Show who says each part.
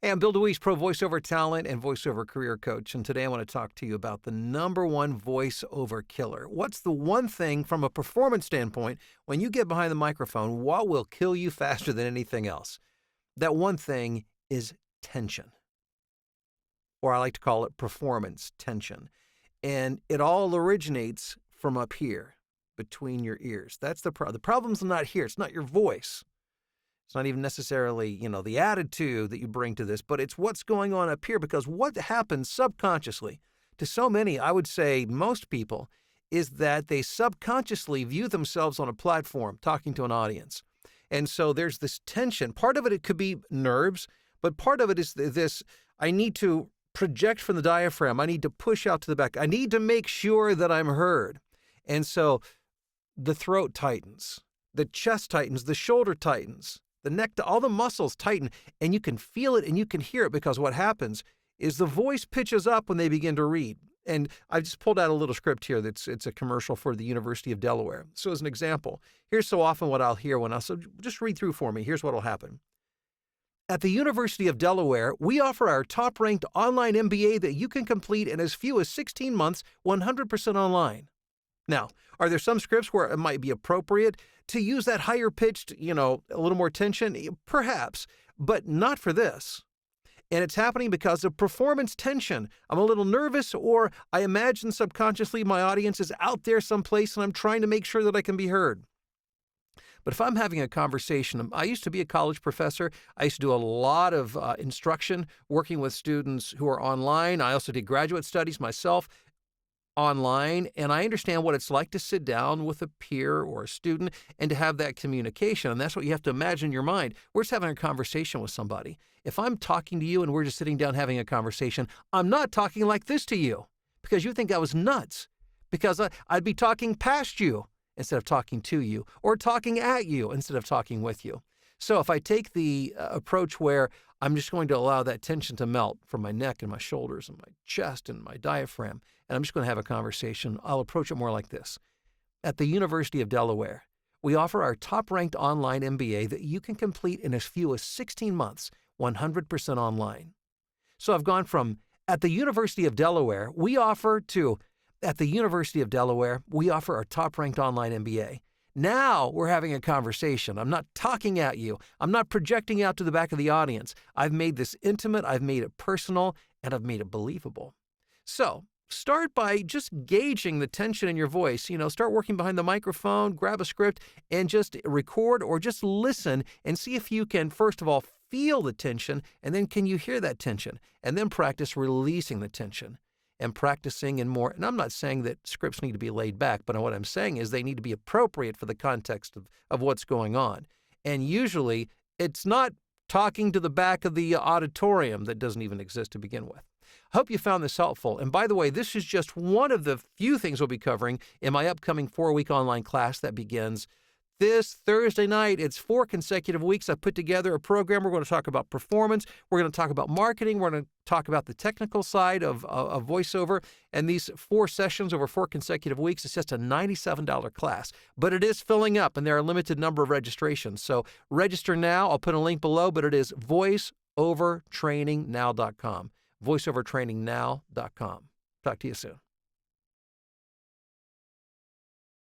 Speaker 1: Hey, I'm Bill DeWeese, pro voiceover talent and voiceover career coach. And today I want to talk to you about the number one voiceover killer. What's the one thing from a performance standpoint, when you get behind the microphone, what will kill you faster than anything else? That one thing is tension, or I like to call it performance tension. And it all originates from up here between your ears. That's the problem's not here. It's not your voice. It's not even necessarily, the attitude that you bring to this, but it's what's going on up here, because what happens subconsciously to so many, I would say most people, is that they subconsciously view themselves on a platform talking to an audience. And so there's this tension. Part of it could be nerves, but part of it is this, I need to project from the diaphragm. I need to push out to the back. I need to make sure that I'm heard. And so the throat tightens, the chest tightens, the shoulder tightens. The neck, all the muscles tighten, and you can feel it and you can hear it, because what happens is the voice pitches up when they begin to read. And I just pulled out a little script here it's a commercial for the University of Delaware. So as an example, here's so often what I'll hear so just read through for me. Here's what will happen. At the University of Delaware, we offer our top-ranked online MBA that you can complete in as few as 16 months, 100% online. Now, are there some scripts where it might be appropriate to use that higher pitched, a little more tension? Perhaps, but not for this. And it's happening because of performance tension. I'm a little nervous, or I imagine subconsciously my audience is out there someplace and I'm trying to make sure that I can be heard. But if I'm having a conversation, I used to be a college professor. I used to do a lot of instruction working with students who are online. I also did graduate studies myself online, and I understand what it's like to sit down with a peer or a student and to have that communication. And that's what you have to imagine in your mind. We're just having a conversation with somebody. If I'm talking to you and we're just sitting down having a conversation, I'm not talking like this to you because you think I was nuts, because I'd be talking past you instead of talking to you, or talking at you instead of talking with you. So if I take the approach where I'm just going to allow that tension to melt from my neck and my shoulders and my chest and my diaphragm, and I'm just going to have a conversation, I'll approach it more like this. At the University of Delaware, we offer our top-ranked online MBA that you can complete in as few as 16 months, 100% online. So I've gone from, at the University of Delaware, we offer, to, at the University of Delaware, we offer our top-ranked online MBA. Now we're having a conversation. I'm not talking at you. I'm not projecting out to the back of the audience. I've made this intimate, I've made it personal, and I've made it believable. So start by just gauging the tension in your voice. Start working behind the microphone, grab a script, and just record or just listen and see if you can, first of all, feel the tension, and then can you hear that tension? And then practice releasing the tension. And practicing and more. And I'm not saying that scripts need to be laid back, but what I'm saying is they need to be appropriate for the context of what's going on. And usually it's not talking to the back of the auditorium that doesn't even exist to begin with. I hope you found this helpful. And by the way, this is just one of the few things we'll be covering in my upcoming 4-week online class that begins this Thursday night. It's 4 consecutive weeks. I put together a program. We're going to talk about performance. We're going to talk about marketing. We're going to talk about the technical side of voiceover. And these 4 sessions over 4 consecutive weeks, it's just a $97 class. But it is filling up, and there are a limited number of registrations. So register now. I'll put a link below, but it is voiceovertrainingnow.com. voiceovertrainingnow.com. Talk to you soon.